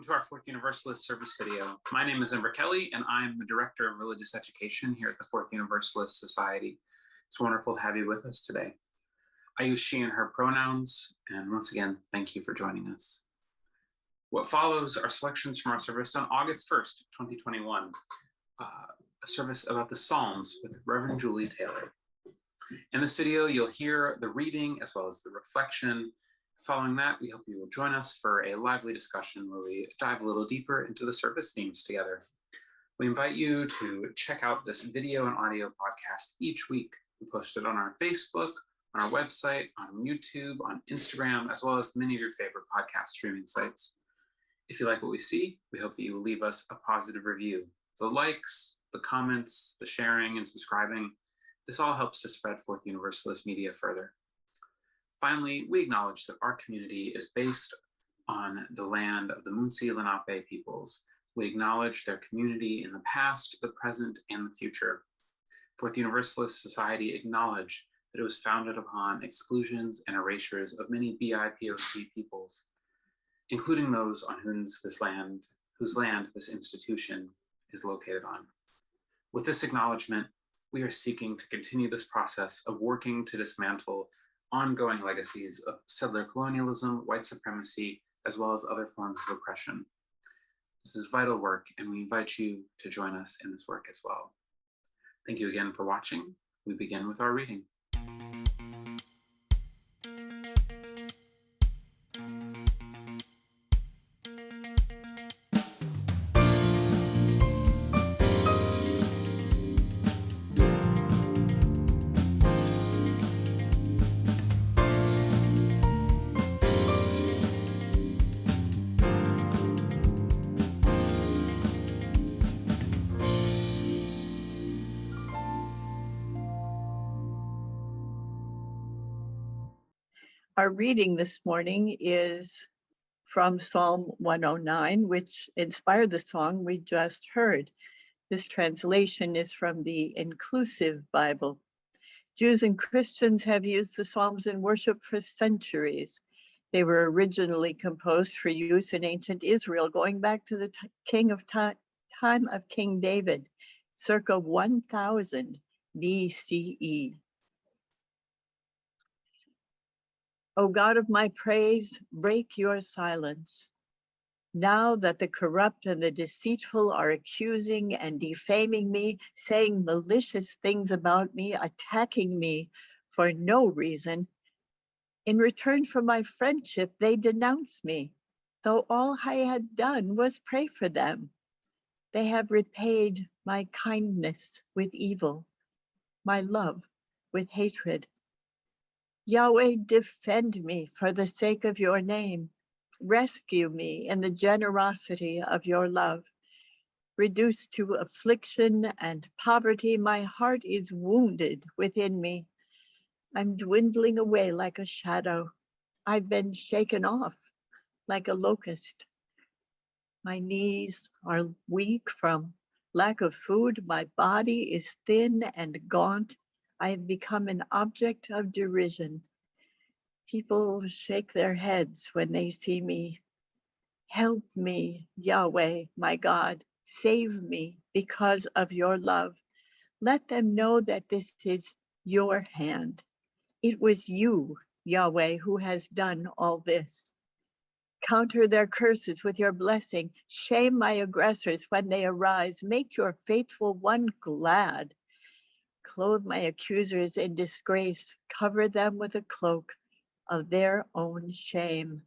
welcome to our Fourth Universalist service video. My name is Ember Kelly, and I'm the Director of Religious Education here at the Fourth Universalist Society. It's wonderful to have you with us today. I use she and her pronouns, and once again, thank you for joining us. What follows are selections from our service on August 1st, 2021, a service about the Psalms with Reverend Julie Taylor. In this video, you'll hear the reading as well as the reflection. Following that, we hope you will join us for a lively discussion where we dive a little deeper into the service themes together. We invite you to check out this video and audio podcast each week. We post it on our Facebook, on our website, on YouTube, on Instagram, as well as many of your favorite podcast streaming sites. If you like what we see, we hope that you will leave us a positive review. The likes, the comments, the sharing, and subscribing, this all helps to spread Fourth Universalist media further. Finally, we acknowledge that our community is based on the land of the Munsee Lenape peoples. We acknowledge their community in the past, the present, and the future. Fourth Universalist Society acknowledge that it was founded upon exclusions and erasures of many BIPOC peoples, including those on whose land this institution is located on. With this acknowledgement, we are seeking to continue this process of working to dismantle ongoing legacies of settler colonialism, white supremacy, as well as other forms of oppression. This is vital work, and we invite you to join us in this work as well. Thank you again for watching. We begin with our reading. Our reading this morning is from Psalm 109, which inspired the song we just heard. This translation is from the Inclusive Bible. Jews and Christians have used the Psalms in worship for centuries. They were originally composed for use in ancient Israel, going back to the time of King David, circa 1000 BCE. O God of my praise, break your silence. Now that the corrupt and the deceitful are accusing and defaming me, saying malicious things about me, attacking me for no reason, in return for my friendship, they denounce me, though all I had done was pray for them. They have repaid my kindness with evil, my love with hatred. Yahweh, defend me for the sake of your name. Rescue me in the generosity of your love. Reduced to affliction and poverty, my heart is wounded within me. I'm dwindling away like a shadow. I've been shaken off like a locust. My knees are weak from lack of food. My body is thin and gaunt. I have become an object of derision. People shake their heads when they see me. Help me, Yahweh, my God. Save me because of your love. Let them know that this is your hand. It was you, Yahweh, who has done all this. Counter their curses with your blessing. Shame my aggressors when they arise. Make your faithful one glad. Clothe my accusers in disgrace, cover them with a cloak of their own shame.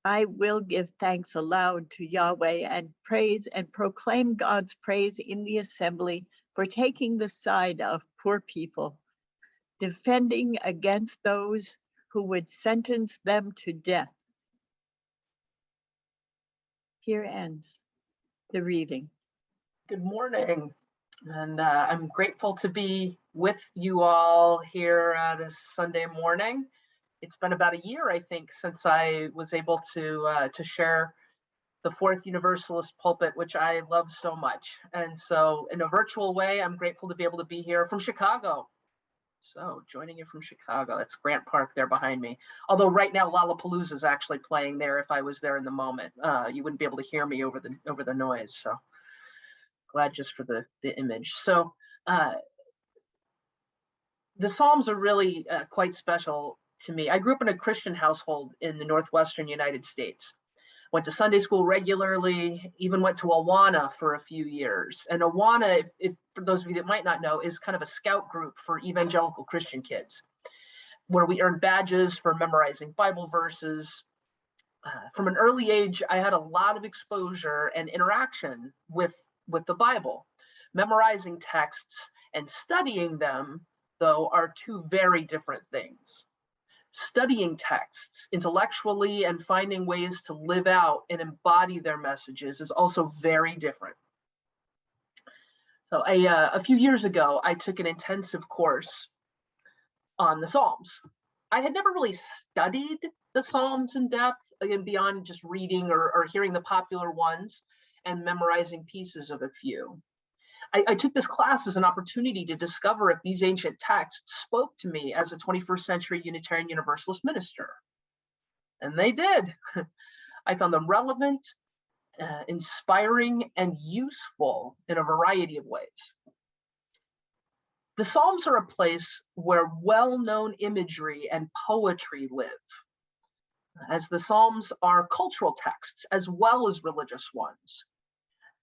I will give thanks aloud to Yahweh and praise and proclaim God's praise in the assembly for taking the side of poor people, defending against those who would sentence them to death. Here ends the reading. Good morning. And I'm grateful to be with you all here this Sunday morning. It's been about a year, I think, since I was able to share the Fourth Universalist pulpit, which I love so much. And so in a virtual way, I'm grateful to be able to be here from Chicago. So joining you from Chicago, that's Grant Park there behind me. Although right now Lollapalooza is actually playing there. If I was there in the moment, you wouldn't be able to hear me over the noise. So glad just for the image. So the Psalms are really quite special to me. I grew up in a Christian household in the Northwestern United States. Went to Sunday school regularly, even went to Awana for a few years. And Awana, if for those of you that might not know, is kind of a scout group for evangelical Christian kids, where we earn badges for memorizing Bible verses. From an early age, I had a lot of exposure and interaction with the Bible. Memorizing texts and studying them, though, are two very different things. Studying texts intellectually and finding ways to live out and embody their messages is also very different. So a few years ago, I took an intensive course on the Psalms. I had never really studied the Psalms in depth, again, beyond just reading or hearing the popular ones and memorizing pieces of a few. I took this class as an opportunity to discover if these ancient texts spoke to me as a 21st century Unitarian Universalist minister. And they did. I found them relevant, inspiring, and useful in a variety of ways. The Psalms are a place where well-known imagery and poetry live, as the Psalms are cultural texts as well as religious ones.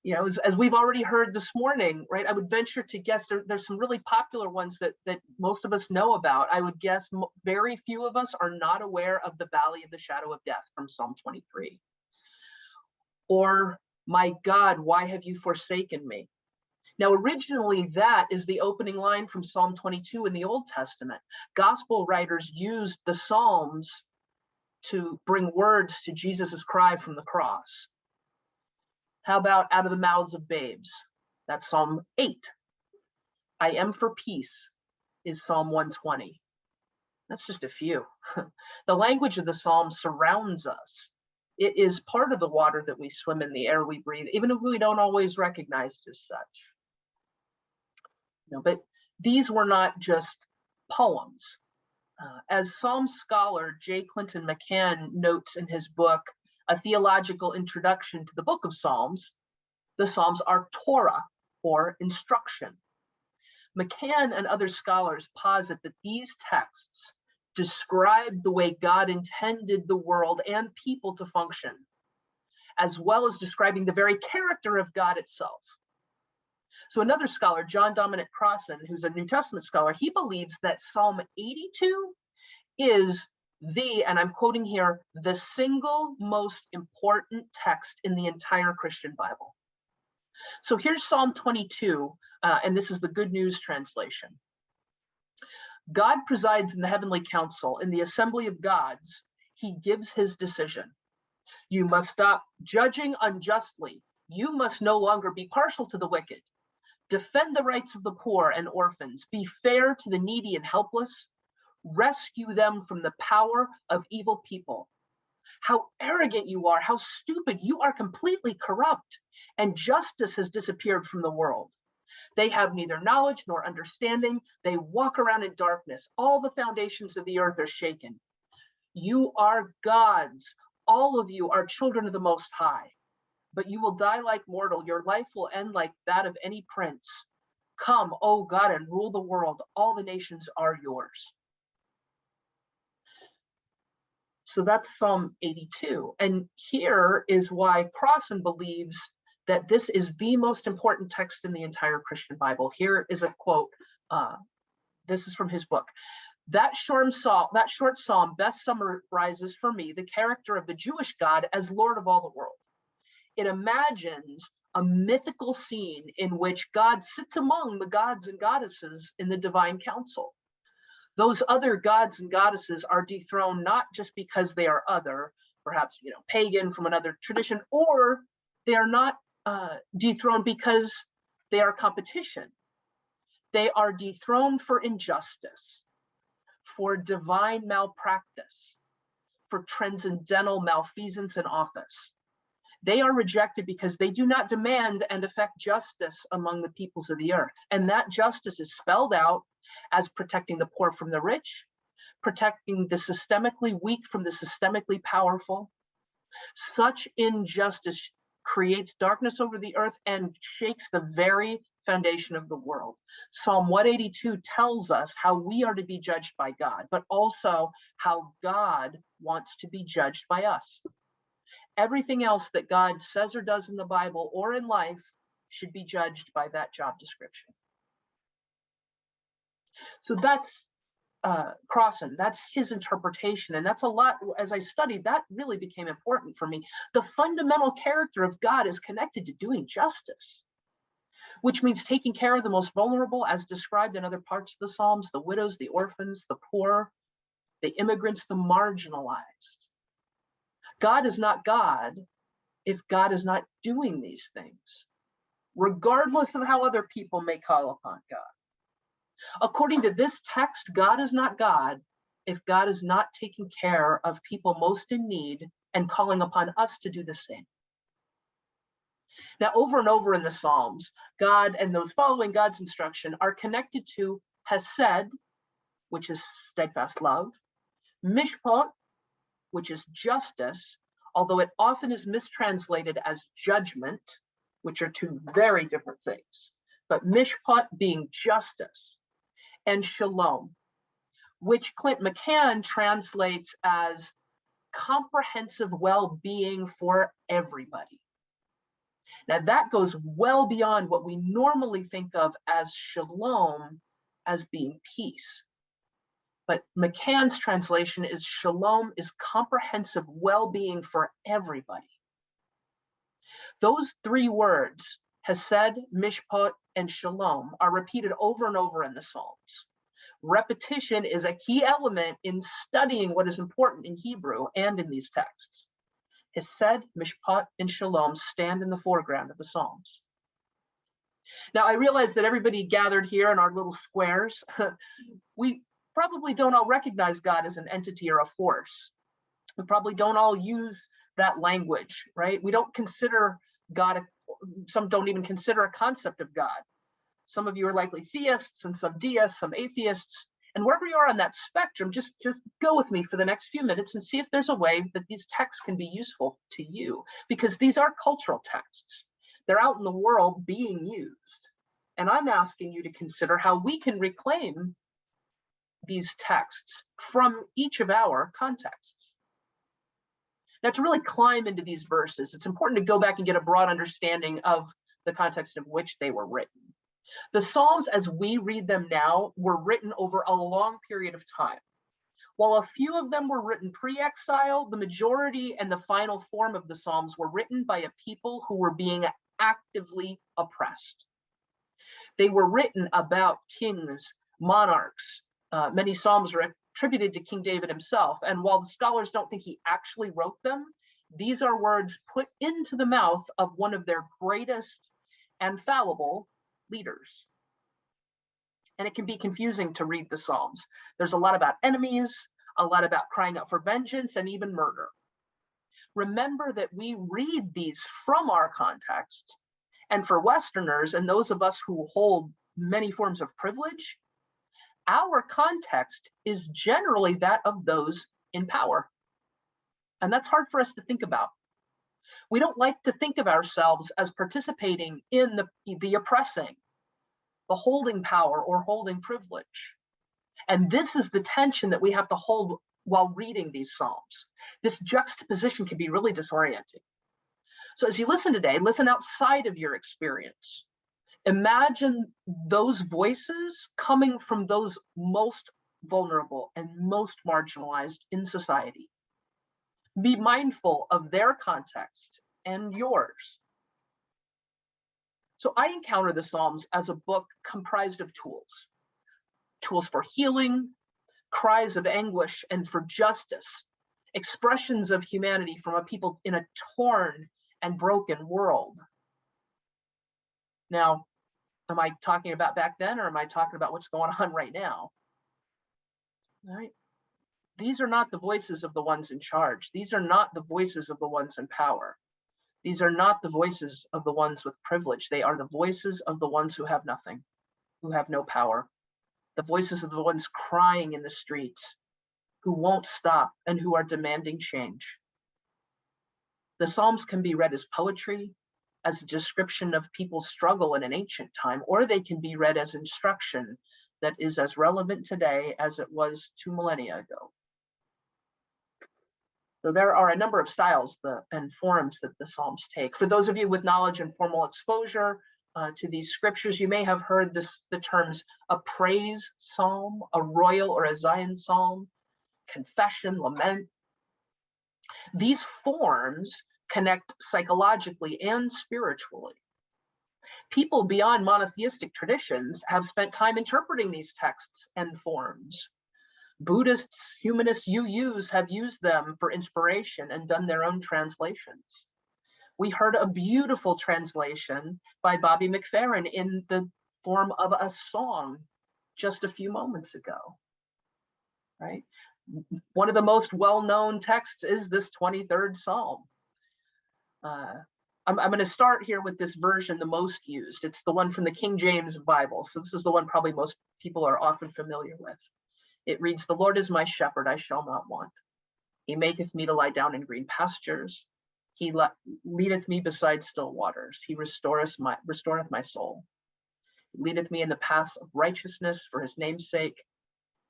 You know, as we've already heard this morning, right, I would venture to guess there's some really popular ones that most of us know about. I would guess very few of us are not aware of the Valley of the Shadow of Death from Psalm 23. Or, my God, why have you forsaken me? Now, originally, that is the opening line from Psalm 22 in the Old Testament. Gospel writers used the Psalms to bring words to Jesus's cry from the cross. How about out of the mouths of babes? That's Psalm 8. I am for peace is Psalm 120. That's just a few. The language of the Psalm surrounds us. It is part of the water that we swim in, the air we breathe, even if we don't always recognize it as such. But these were not just poems. As Psalm scholar J. Clinton McCann notes in his book, A Theological Introduction to the Book of Psalms, the Psalms are Torah, or instruction. McCann and other scholars posit that these texts describe the way God intended the world and people to function, as well as describing the very character of God itself. So another scholar, John Dominic Crossan, who's a New Testament scholar, he believes that Psalm 82 is the, and I'm quoting here, the single most important text in the entire Christian Bible. So here's Psalm 22, and this is the Good News translation. God presides in the heavenly council. In the assembly of gods, he gives his decision. You must stop judging unjustly. You must no longer be partial to the wicked. Defend the rights of the poor and orphans. Be fair to the needy and helpless. Rescue them from the power of evil people. How arrogant you are, how stupid. You are completely corrupt, and justice has disappeared from the world. They have neither knowledge nor understanding. They walk around in darkness. All the foundations of the earth are shaken. You are gods. All of you are children of the Most High. But you will die like mortal. Your life will end like that of any prince. Come, O God, and rule the world. All the nations are yours. So that's Psalm 82. And here is why Crossan believes that this is the most important text in the entire Christian Bible. Here is a quote. This is from his book. That short psalm best summarizes for me the character of the Jewish God as Lord of all the world. It imagines a mythical scene in which God sits among the gods and goddesses in the divine council. Those other gods and goddesses are dethroned not just because they are other, perhaps pagan from another tradition, or they are not dethroned because they are competition. They are dethroned for injustice, for divine malpractice, for transcendental malfeasance in office. They are rejected because they do not demand and effect justice among the peoples of the earth. And that justice is spelled out as protecting the poor from the rich, protecting the systemically weak from the systemically powerful. Such injustice creates darkness over the earth and shakes the very foundation of the world. Psalm 182 tells us how we are to be judged by God, but also how God wants to be judged by us. Everything else that God says or does in the Bible or in life should be judged by that job description. So that's Crossan, that's his interpretation. And that's a lot, as I studied, that really became important for me. The fundamental character of God is connected to doing justice, which means taking care of the most vulnerable, as described in other parts of the Psalms, the widows, the orphans, the poor, the immigrants, the marginalized. God is not God if God is not doing these things, regardless of how other people may call upon God. According to this text, God is not God if God is not taking care of people most in need and calling upon us to do the same. Now, over and over in the Psalms, God and those following God's instruction are connected to hesed, which is steadfast love, mishpat, which is justice, although it often is mistranslated as judgment, which are two very different things. But mishpat being justice, and shalom, which Clint McCann translates as comprehensive well-being for everybody. Now that goes well beyond what we normally think of as shalom as being peace. But McCann's translation is shalom is comprehensive well-being for everybody. Those three words, hesed, mishpat, and shalom, are repeated over and over in the Psalms. Repetition is a key element in studying what is important in Hebrew and in these texts. Hesed, mishpat, and shalom stand in the foreground of the Psalms. Now, I realize that everybody gathered here in our little squares, we probably don't all recognize God as an entity or a force. We probably don't all use that language, right? We don't consider God, some don't even consider a concept of God. Some of you are likely theists and some deists, some atheists. And wherever you are on that spectrum, just go with me for the next few minutes and see if there's a way that these texts can be useful to you, because these are cultural texts. They're out in the world being used. And I'm asking you to consider how we can reclaim these texts from each of our contexts. Now, to really climb into these verses, it's important to go back and get a broad understanding of the context of which they were written. The Psalms, as we read them now, were written over a long period of time. While a few of them were written pre-exile, the majority and the final form of the Psalms were written by a people who were being actively oppressed. They were written about kings, monarchs. Many Psalms are attributed to King David himself. And while the scholars don't think he actually wrote them, these are words put into the mouth of one of their greatest and fallible leaders. And it can be confusing to read the Psalms. There's a lot about enemies, a lot about crying out for vengeance, and even murder. Remember that we read these from our context, and for Westerners and those of us who hold many forms of privilege, our context is generally that of those in power. And that's hard for us to think about. We don't like to think of ourselves as participating in the oppressing, the holding power or holding privilege. And this is the tension that we have to hold while reading these Psalms. This juxtaposition can be really disorienting. So as you listen today, listen outside of your experience. Imagine those voices coming from those most vulnerable and most marginalized in society. Be mindful of their context and yours. So I encounter the Psalms as a book comprised of tools. Tools for healing, cries of anguish and for justice, expressions of humanity from a people in a torn and broken world. Now, am I talking about back then, or am I talking about what's going on right now? All right. These are not the voices of the ones in charge. These are not the voices of the ones in power. These are not the voices of the ones with privilege. They are the voices of the ones who have nothing, who have no power, the voices of the ones crying in the streets, who won't stop and who are demanding change. The Psalms can be read as poetry, as a description of people's struggle in an ancient time, or they can be read as instruction that is as relevant today as it was 2 millennia ago. So there are a number of styles and forms that the Psalms take. For those of you with knowledge and formal exposure to these scriptures, you may have heard the terms a praise psalm, a royal or a Zion psalm, confession, lament. These forms connect psychologically and spiritually. People beyond monotheistic traditions have spent time interpreting these texts and forms. Buddhists, humanists, UUs have used them for inspiration and done their own translations. We heard a beautiful translation by Bobby McFerrin in the form of a song just a few moments ago, right? One of the most well-known texts is this 23rd Psalm. I'm going to start here with this version, the most used. It's the one from the King James Bible. So this is the one probably most people are often familiar with. It reads, "The Lord is my shepherd, I shall not want. He maketh me to lie down in green pastures. He leadeth me beside still waters. He restoreth my soul. He leadeth me in the paths of righteousness for his name's sake.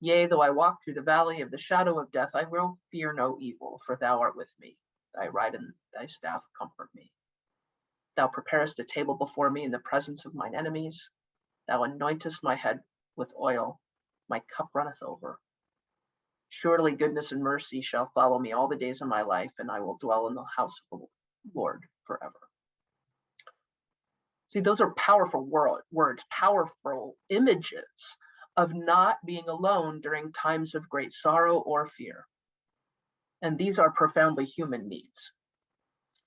Yea, though I walk through the valley of the shadow of death, I will fear no evil, for thou art with me. Thy rod and thy staff comfort me. Thou preparest a table before me in the presence of mine enemies. Thou anointest my head with oil. My cup runneth over. Surely goodness and mercy shall follow me all the days of my life, and I will dwell in the house of the Lord forever." See, those are powerful words, powerful images of not being alone during times of great sorrow or fear. And these are profoundly human needs.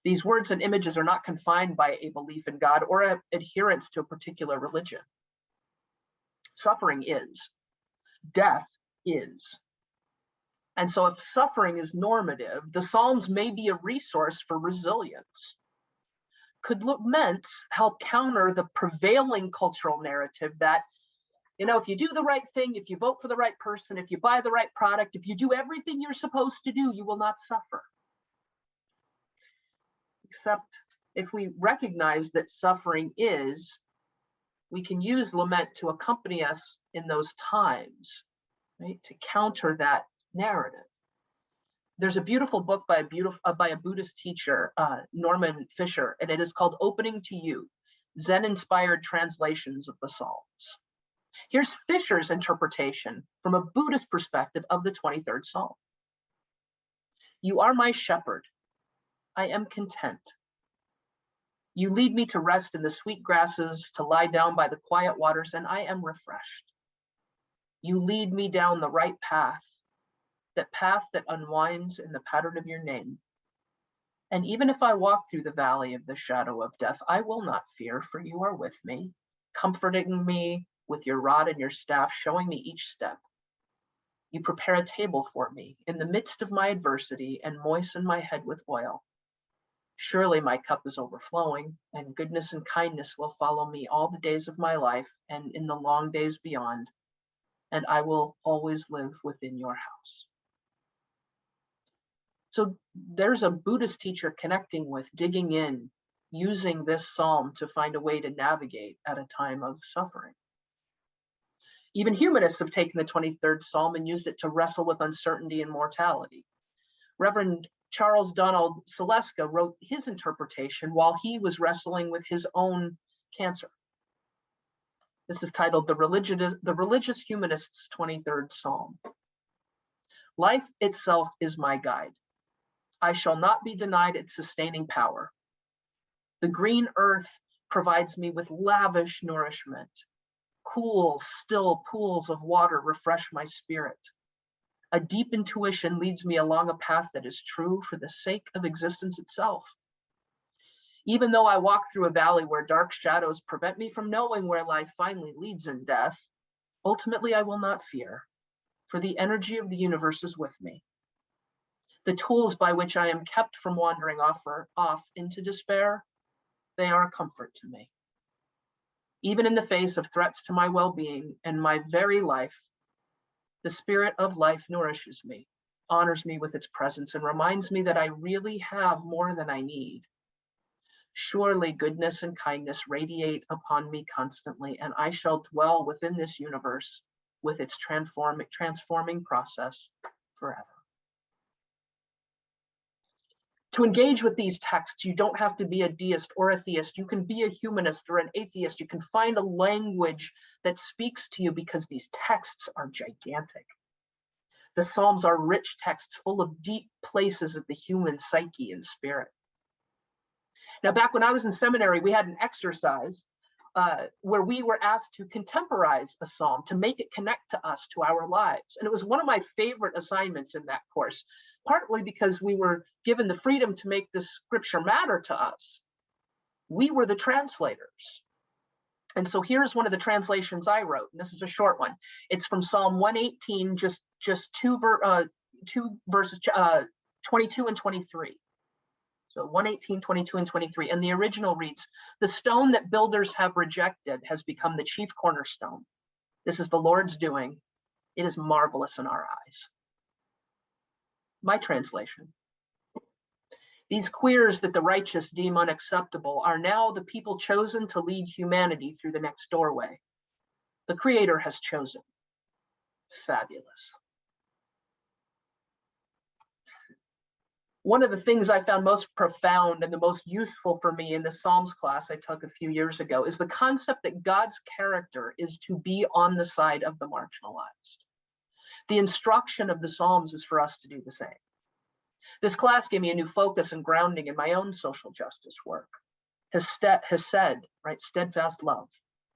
These words and images are not confined by a belief in God or an adherence to a particular religion. Suffering is. Death is. And so if suffering is normative, the Psalms may be a resource for resilience. Could laments help counter the prevailing cultural narrative that, if you do the right thing, if you vote for the right person, if you buy the right product, if you do everything you're supposed to do, you will not suffer. Except if we recognize that suffering is, we can use lament to accompany us in those times, right? To counter that narrative. There's a beautiful book by a Buddhist teacher, Norman Fisher, and it is called Opening to You, Zen-inspired translations of the Psalms. Here's Fisher's interpretation from a Buddhist perspective of the 23rd Psalm. "You are my shepherd. I am content. You lead me to rest in the sweet grasses, to lie down by the quiet waters, and I am refreshed. You lead me down the right path, that path that unwinds in the pattern of your name. And even if I walk through the valley of the shadow of death, I will not fear, for you are with me, comforting me with your rod and your staff, showing me each step. You prepare a table for me in the midst of my adversity and moisten my head with oil. Surely my cup is overflowing, and goodness and kindness will follow me all the days of my life and in the long days beyond, and I will always live within your house." So there's a Buddhist teacher connecting with, digging in, using this psalm to find a way to navigate at a time of suffering. Even humanists have taken the 23rd Psalm and used it to wrestle with uncertainty and mortality. Reverend Charles Donald Seleska wrote his interpretation while he was wrestling with his own cancer. This is titled The Religious Humanist's 23rd Psalm. "Life itself is my guide. I shall not be denied its sustaining power. The green earth provides me with lavish nourishment. Cool, still pools of water refresh my spirit. A deep intuition leads me along a path that is true for the sake of existence itself. Even though I walk through a valley where dark shadows prevent me from knowing where life finally leads in death, ultimately I will not fear, for the energy of the universe is with me. The tools by which I am kept from wandering off into despair, they are a comfort to me. Even in the face of threats to my well-being and my very life, the spirit of life nourishes me, honors me with its presence, and reminds me that I really have more than I need. Surely goodness and kindness radiate upon me constantly, and I shall dwell within this universe with its transforming process forever. To engage with these texts, you don't have to be a deist or a theist. You can be a humanist or an atheist. You can find a language that speaks to you because these texts are gigantic. The Psalms are rich texts full of deep places of the human psyche and spirit. Now, back when I was in seminary, we had an exercise where we were asked to contemporize a psalm, to make it connect to us, to our lives. And it was one of my favorite assignments in that course, partly because we were given the freedom to make this scripture matter to us. We were the translators. And so here's one of the translations I wrote, and this is a short one. It's from Psalm 118, just two verses, 22 and 23. So 118, 22, and 23. And the original reads, "The stone that builders have rejected has become the chief cornerstone. This is the Lord's doing. It is marvelous in our eyes." My translation. These queers that the righteous deem unacceptable are now the people chosen to lead humanity through the next doorway. The Creator has chosen. Fabulous. One of the things I found most profound and the most useful for me in the Psalms class I took a few years ago is the concept that God's character is to be on the side of the marginalized. The instruction of the Psalms is for us to do the same. This class gave me a new focus and grounding in my own social justice work. Hesed, right, steadfast love.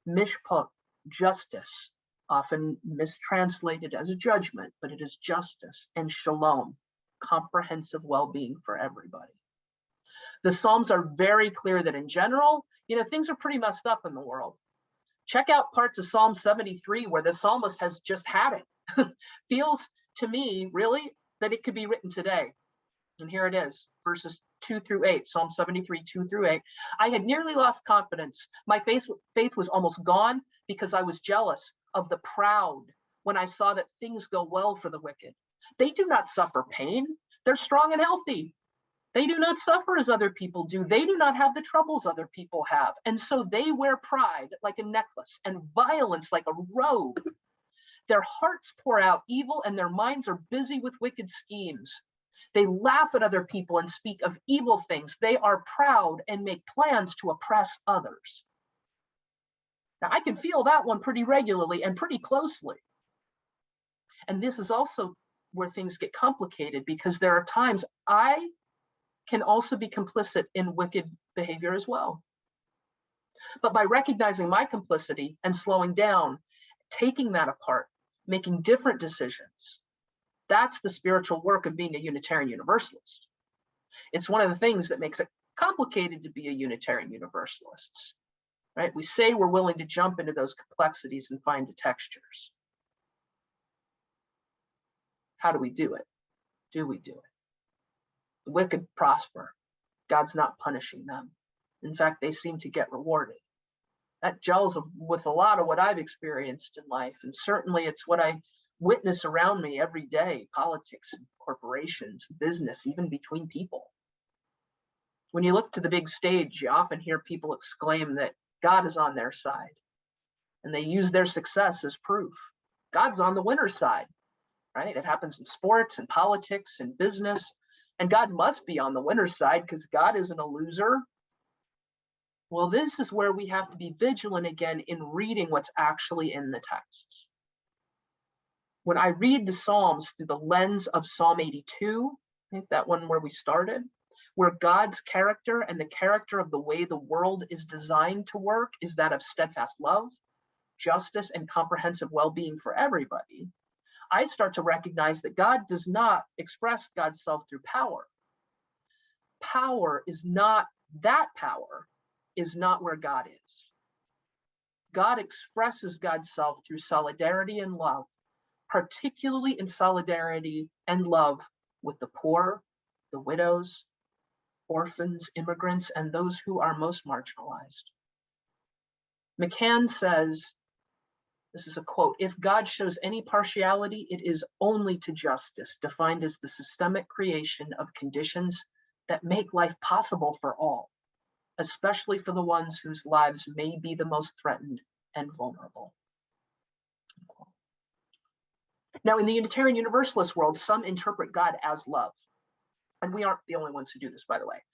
Mishpat, justice, often mistranslated as a judgment, but it is justice. And shalom, comprehensive well-being for everybody. The Psalms are very clear that in general, things are pretty messed up in the world. Check out parts of Psalm 73 where the psalmist has just had it. Feels to me, really, that it could be written today. And here it is, verses 2 through 8, Psalm 73, 2 through 8. "I had nearly lost confidence. My faith was almost gone because I was jealous of the proud when I saw that things go well for the wicked. They do not suffer pain. They're strong and healthy. They do not suffer as other people do. They do not have the troubles other people have. And so they wear pride like a necklace and violence like a robe. Their hearts pour out evil and their minds are busy with wicked schemes. They laugh at other people and speak of evil things. They are proud and make plans to oppress others." Now, I can feel that one pretty regularly and pretty closely. And this is also where things get complicated because there are times I can also be complicit in wicked behavior as well. But by recognizing my complicity and slowing down, taking that apart, making different decisions, that's the spiritual work of being a Unitarian Universalist. It's one of the things that makes it complicated to be a Unitarian Universalist, right? We say we're willing to jump into those complexities and find the textures. How do we do it? Do we do it? The wicked prosper. God's not punishing them. In fact, they seem to get rewarded. That gels with a lot of what I've experienced in life, and certainly it's what I witness around me every day, politics, corporations, business, even between people. When you look to the big stage, you often hear people exclaim that God is on their side, and they use their success as proof. God's on the winner's side, right? It happens in sports and politics and business, and God must be on the winner's side because God isn't a loser. Well, this is where we have to be vigilant again in reading what's actually in the texts. When I read the Psalms through the lens of Psalm 82, I think that one where we started, where God's character and the character of the way the world is designed to work is that of steadfast love, justice, and comprehensive well-being for everybody, I start to recognize that God does not express God's self through power. Power is not where God is. God expresses God's self through solidarity and love, particularly in solidarity and love with the poor, the widows, orphans, immigrants, and those who are most marginalized. McCann says, this is a quote, "If God shows any partiality, it is only to justice, defined as the systemic creation of conditions that make life possible for all, especially for the ones whose lives may be the most threatened and vulnerable." Now, in the Unitarian Universalist world, some interpret God as love. And we aren't the only ones who do this, by the way.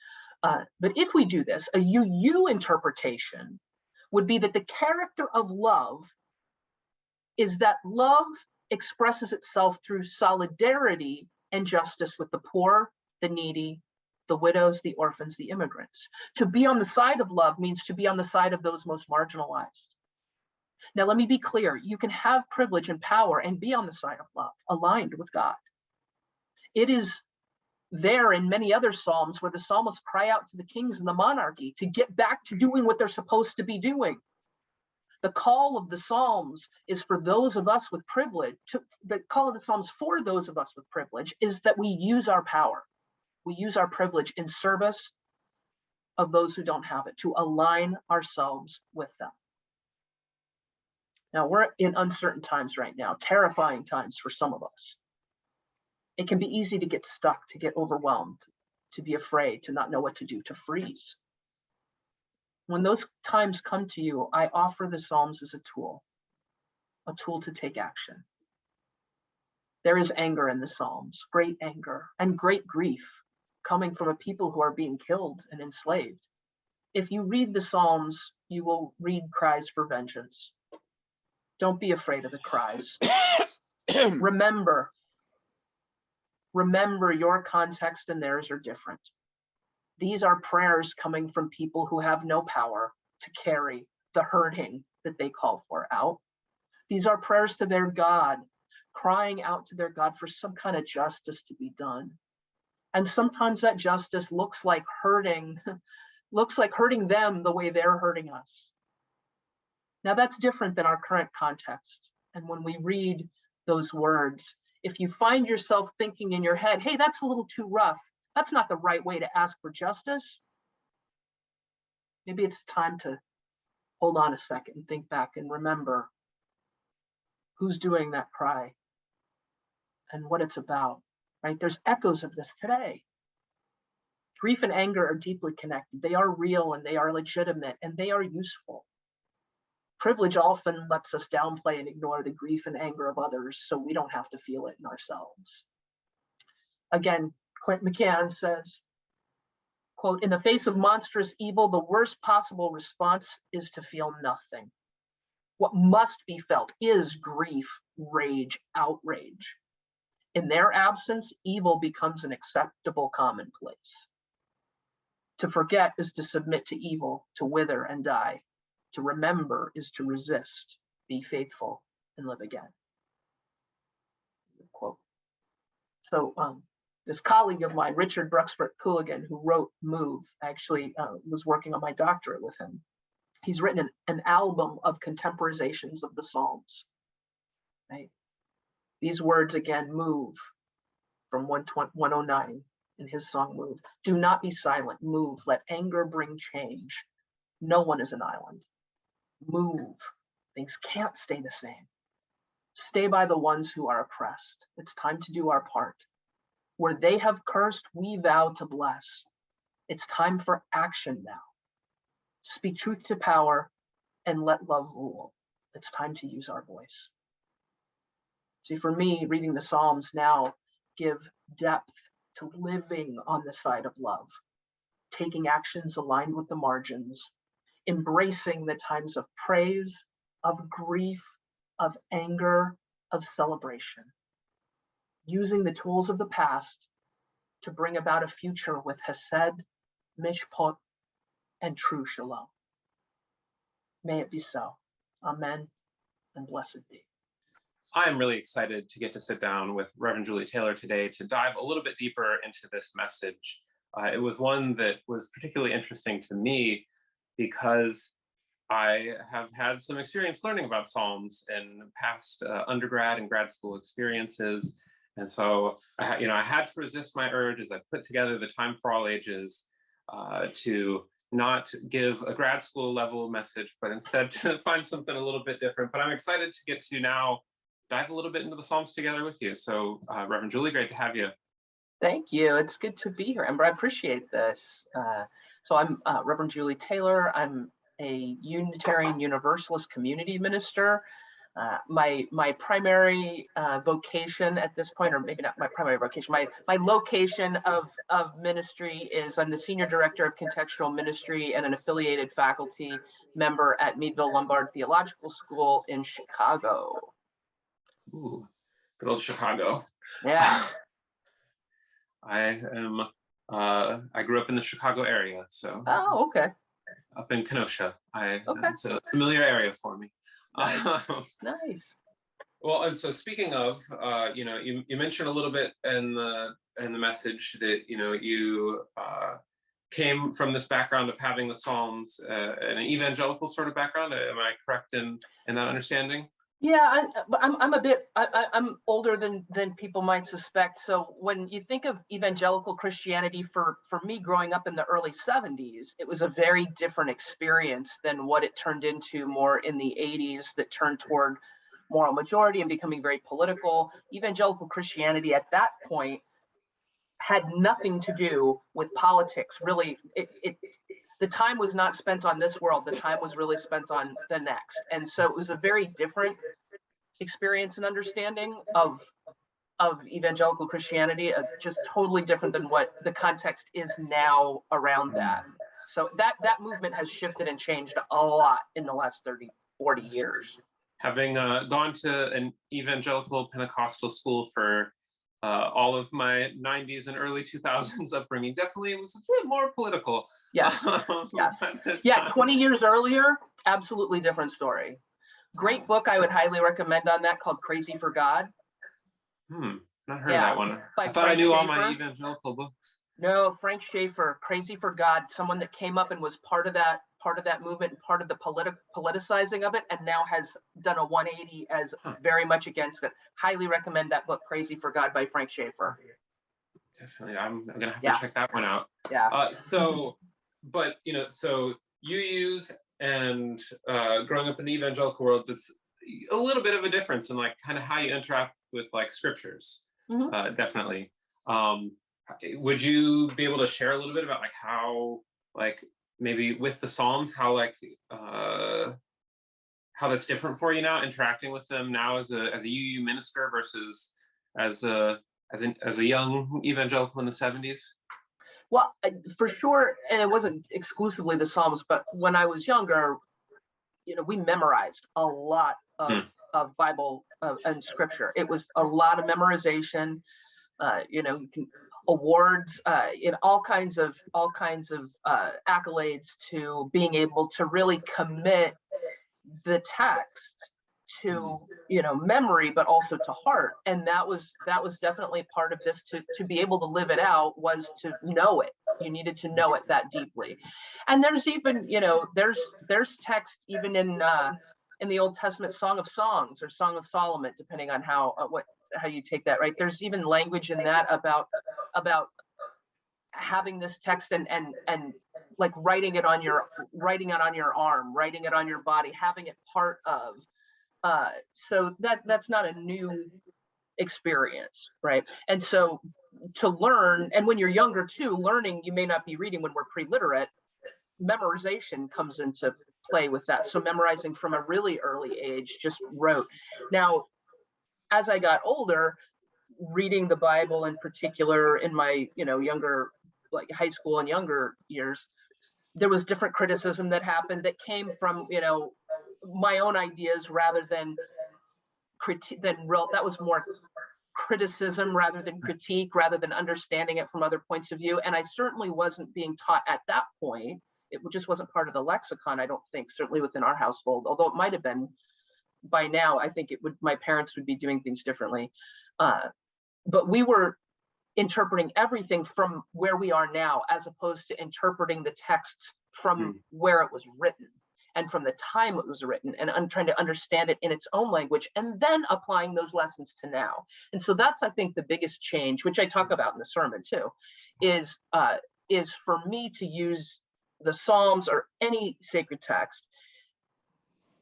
But if we do this, a UU interpretation would be that the character of love is that love expresses itself through solidarity and justice with the poor, the needy, the widows, the orphans, the immigrants. To be on the side of love means to be on the side of those most marginalized. Now, let me be clear. You can have privilege and power and be on the side of love, aligned with God. It is there in many other Psalms where the psalmists cry out to the kings and the monarchy to get back to doing what they're supposed to be doing. The call of the Psalms is for those of us with privilege. The call of the Psalms for those of us with privilege is that we use our power. We use our privilege in service of those who don't have it, to align ourselves with them. Now, we're in uncertain times right now, terrifying times for some of us. It can be easy to get stuck, to get overwhelmed, to be afraid, to not know what to do, to freeze. When those times come to you, I offer the Psalms as a tool to take action. There is anger in the Psalms, great anger and great grief coming from a people who are being killed and enslaved. If you read the Psalms, you will read cries for vengeance. Don't be afraid of the cries. Remember your context and theirs are different. These are prayers coming from people who have no power to carry the hurting that they call for out. These are prayers to their God, crying out to their God for some kind of justice to be done. And sometimes that justice looks like hurting them the way they're hurting us. Now, that's different than our current context. And when we read those words, if you find yourself thinking in your head, hey, that's a little too rough, that's not the right way to ask for justice, maybe it's time to hold on a second and think back and remember who's doing that cry and what it's about, right? There's echoes of this today. Grief and anger are deeply connected. They are real and they are legitimate and they are useful. Privilege often lets us downplay and ignore the grief and anger of others so we don't have to feel it in ourselves. Again, Clint McCann says, quote, "In the face of monstrous evil, the worst possible response is to feel nothing. What must be felt is grief, rage, outrage. In their absence, evil becomes an acceptable commonplace. To forget is to submit to evil, to wither and die. To remember is to resist, be faithful, and live again." Quote. So this colleague of mine, Richard Bruxford Cooligan, who wrote Move, actually was working on my doctorate with him. He's written an album of contemporizations of the Psalms. Right? These words again, move, from 109 in his song Move. "Do not be silent, move, let anger bring change. No one is an island. Move. Things can't stay the same. Stay by the ones who are oppressed. It's time to do our part. Where they have cursed, we vow to bless. It's time for action now. Speak truth to power and let love rule. It's time to use our voice." See, for me, reading the Psalms now give depth to living on the side of love, taking actions aligned with the margins, embracing the times of praise, of grief, of anger, of celebration, using the tools of the past to bring about a future with hesed, mishpat, and true shalom. May it be so. Amen, and blessed be. I'm really excited to get to sit down with Reverend Julie Taylor today to dive a little bit deeper into this message. It was one that was particularly interesting to me because I have had some experience learning about Psalms in past undergrad and grad school experiences. And so I had to resist my urge as I put together the Time for All Ages to not give a grad school level message, but instead to find something a little bit different. But I'm excited to get to now dive a little bit into the Psalms together with you. So Reverend Julie, great to have you. Thank you. It's good to be here, Amber. I appreciate this. So I'm Reverend Julie Taylor. I'm a Unitarian Universalist community minister. My primary vocation at this point, or maybe not my primary vocation, my location of ministry is I'm the Senior Director of Contextual Ministry and an affiliated faculty member at Meadville Lombard Theological School in Chicago. Ooh, good old Chicago. Yeah. I grew up in the Chicago area, so. Oh, okay. Up in Kenosha. Okay. It's a familiar area for me. Nice. Nice. Well, and so speaking of, you mentioned a little bit in the message that you came from this background of having the Psalms, an evangelical sort of background. Am I correct in that understanding? Yeah, I'm older than people might suspect. So when you think of evangelical Christianity, for me growing up in the early 70s, it was a very different experience than what it turned into more in the 80s, that turned toward moral majority and becoming very political. Evangelical Christianity at that point had nothing to do with politics. Really, the time was not spent on this world. The time was really spent on the next. And so it was a very different experience and understanding of evangelical Christianity, just totally different than what the context is now around that. So that movement has shifted and changed a lot in the last 30, 40 years. Having gone to an evangelical Pentecostal school for all of my 90s and early 2000s upbringing, definitely was a bit more political. Yes. Yes. Yeah, 20 years earlier, absolutely different story. Great book I would highly recommend on that, called Crazy for God. Not heard of that one. I thought I knew all my evangelical books. No, Frank Schaeffer, Crazy for God, someone that came up and was part of that movement and part of the politicizing of it, and now has done a 180 as very much against it. Highly recommend that book, Crazy for God by Frank Schaeffer. Definitely, I'm gonna have to check that one out. Yeah. So you use, and growing up in the evangelical world, that's a little bit of a difference in like kind of how you interact with like scriptures. Definitely. Would you be able to share a little bit about like how, like maybe with the Psalms, how like how that's different for you now, interacting with them now as a UU minister versus as a young evangelical in the 70s? Well, for sure, and it wasn't exclusively the Psalms, but when I was younger, we memorized a lot of Bible and Scripture. It was a lot of memorization. You can awards, in all kinds of accolades to being able to really commit the text to memory, but also to heart. And that was definitely part of this. To be able to live it out was to know it. You needed to know it that deeply. And there's even there's text even in the Old Testament Song of Songs or Song of Solomon, depending on how you take that, right? There's even language in that about having this text and like writing it on your arm, writing it on your body, having it part of. So that's not a new experience, right? And so to learn, and when you're younger too, learning, you may not be reading when we're pre-literate. Memorization comes into play with that. So memorizing from a really early age, just wrote. Now, as I got older, reading the Bible in particular in my younger, like high school and younger years, there was different criticism that happened that came from my own ideas rather than that was more criticism rather than critique, rather than understanding it from other points of view. And I certainly wasn't being taught at that point. It just wasn't part of the lexicon, I don't think, certainly within our household, although it might have been by now. I think my parents would be doing things differently. But we were interpreting everything from where we are now, as opposed to interpreting the texts from where it was written and from the time it was written, and trying to understand it in its own language, and then applying those lessons to now. And so that's, I think, the biggest change, which I talk about in the sermon too, is for me to use the Psalms or any sacred text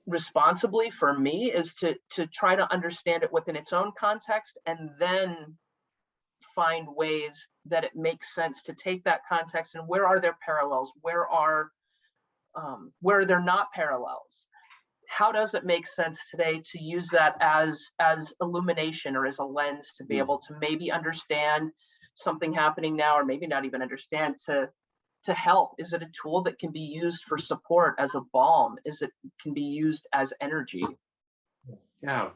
responsibly for me is to try to understand it within its own context, and then find ways that it makes sense to take that context and where are there parallels, where are there not parallels, how does it make sense today to use that as illumination or as a lens to be able to maybe understand something happening now, or maybe not even understand, to help. Is it a tool that can be used for support, as a balm? Is it can be used as energy? Yeah,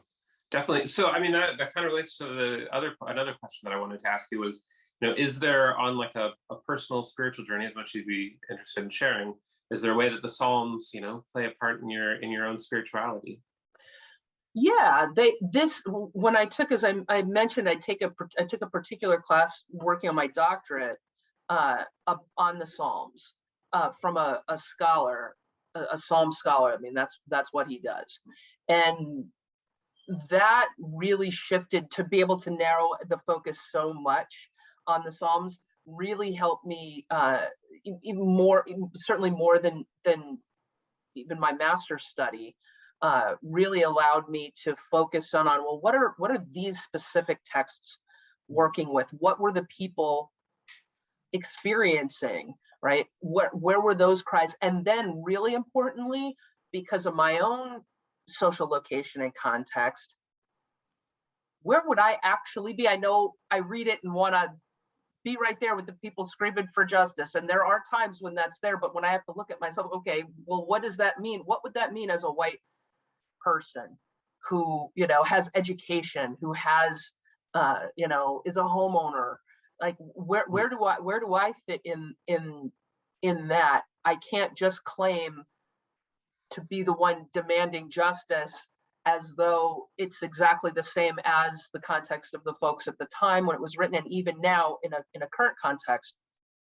definitely. So, I mean, that kind of relates to another question that I wanted to ask you was, is there, on like a personal spiritual journey, as much as you'd be interested in sharing, is there a way that the Psalms, play a part in your own spirituality? Yeah, when I took, as I mentioned, I took a particular class working on my doctorate on the Psalms from a scholar, a Psalm scholar. I mean, that's what he does, and that really shifted to be able to narrow the focus so much on the Psalms. Really helped me even more, certainly more than even my master's study. Really allowed me to focus on well, what are these specific texts working with? What were the people experiencing, right? Where were those cries? And then, really importantly, because of my own social location and context, where would I actually be? I know I read it and want to be right there with the people screaming for justice, and there are times when that's there, but when I have to look at myself, okay, well, what does that mean? What would that mean as a white person who has education, who has is a homeowner? Like, where do I fit in that? I can't just claim to be the one demanding justice as though it's exactly the same as the context of the folks at the time when it was written, and even now in a current context.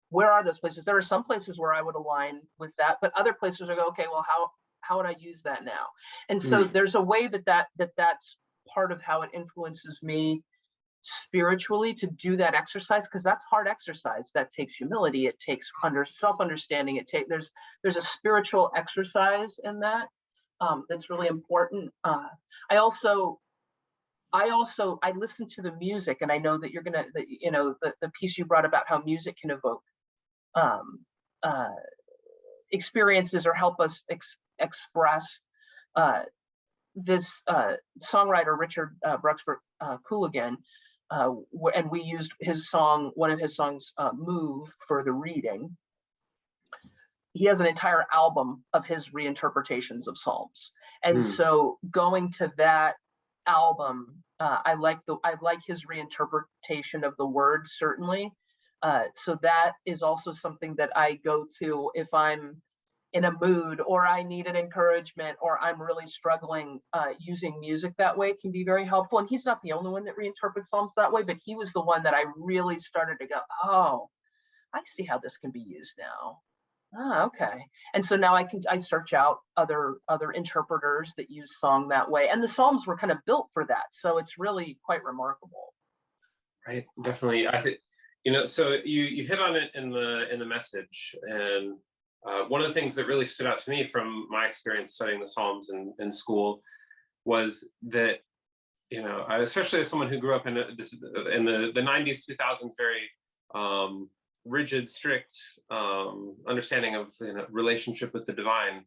Where are those places? There are some places where I would align with that, but other places I go, okay, well, how would I use that now? And so there's a way that's part of how it influences me spiritually, to do that exercise, because that's hard exercise. That takes humility. It takes self-understanding. There's a spiritual exercise in that that's really important. I listen to the music, and I know that you're gonna, the piece you brought about how music can evoke experiences or help us express. This songwriter Richard Bruxford Cooligan, and we used one of his songs, "Move," for the reading. He has an entire album of his reinterpretations of Psalms, and so going to that album, I like his reinterpretation of the words, certainly. So that is also something that I go to if I'm in a mood, or I need an encouragement, or I'm really struggling. Using music that way can be very helpful. And he's not the only one that reinterprets Psalms that way, but he was the one that I really started to go, oh, I see how this can be used now. Okay. And so now I search out other interpreters that use song that way. And the Psalms were kind of built for that. So it's really quite remarkable. Right. Definitely. I think, so you hit on it in the message. And one of the things that really stood out to me from my experience studying the Psalms in school was that, especially as someone who grew up in the 90s, 2000s, very rigid, strict understanding of relationship with the divine,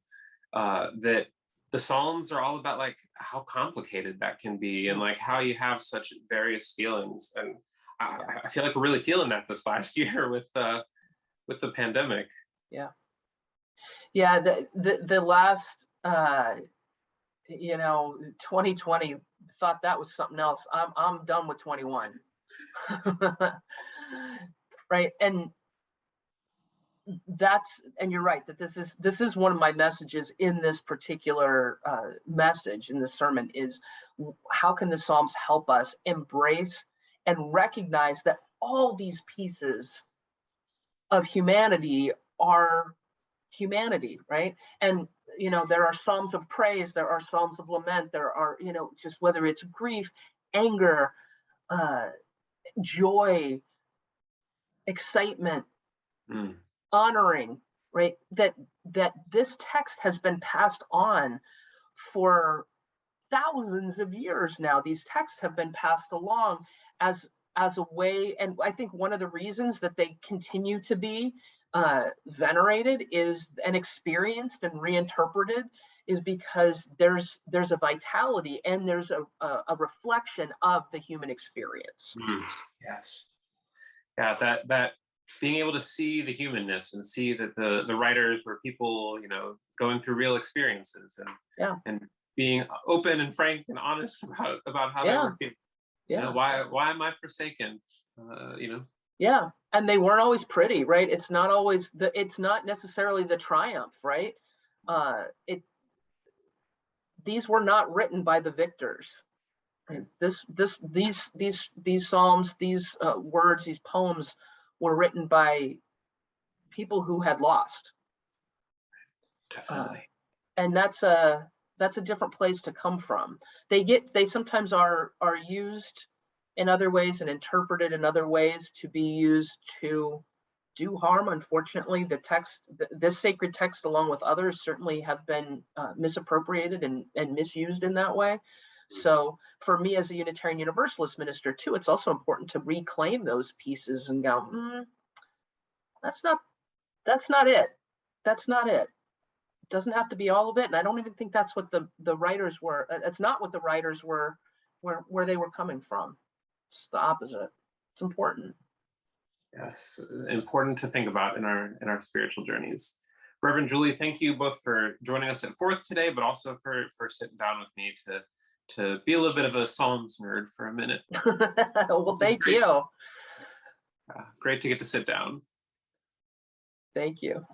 that the Psalms are all about like how complicated that can be, and like how you have such various feelings. And I feel like we're really feeling that this last year with the pandemic. Yeah, the last 2020 thought that was something else. I'm done with 21. Right. And you're right, that this is one of my messages in this particular message in this sermon, is how can the Psalms help us embrace and recognize that all these pieces of humanity are humanity, right? And there are Psalms of praise, there are Psalms of lament, there are just whether it's grief, anger, joy, excitement, honoring, right? That this text has been passed on for thousands of years now. These texts have been passed along as a way, and I think one of the reasons that they continue to be venerated is and experienced and reinterpreted is because there's a vitality and there's a reflection of the human experience. Yes. Yeah, that being able to see the humanness and see that the writers were people, you know, going through real experiences and being open and frank and honest about how they were feeling. You know, why am I forsaken? You know. Yeah, and they weren't always pretty, right? It's not always it's not necessarily the triumph, right? These were not written by the victors. Right? These psalms, these words, these poems were written by people who had lost. Definitely. And that's a different place to come from. They sometimes are used in other ways and interpreted in other ways to be used to do harm. Unfortunately, the text, this sacred text, along with others, certainly have been misappropriated and misused in that way. So for me as a Unitarian Universalist minister too, it's also important to reclaim those pieces and go, that's not it. That's not it. It doesn't have to be all of it. And I don't even think that's what the writers were. It's not what the writers were, where they were coming from. It's the opposite. It's important. Yes, important to think about in our spiritual journeys. Reverend Julie, thank you both for joining us at Fourth today, but also for sitting down with me to be a little bit of a Psalms nerd for a minute. Well, thank you. Great to get to sit down. Thank you.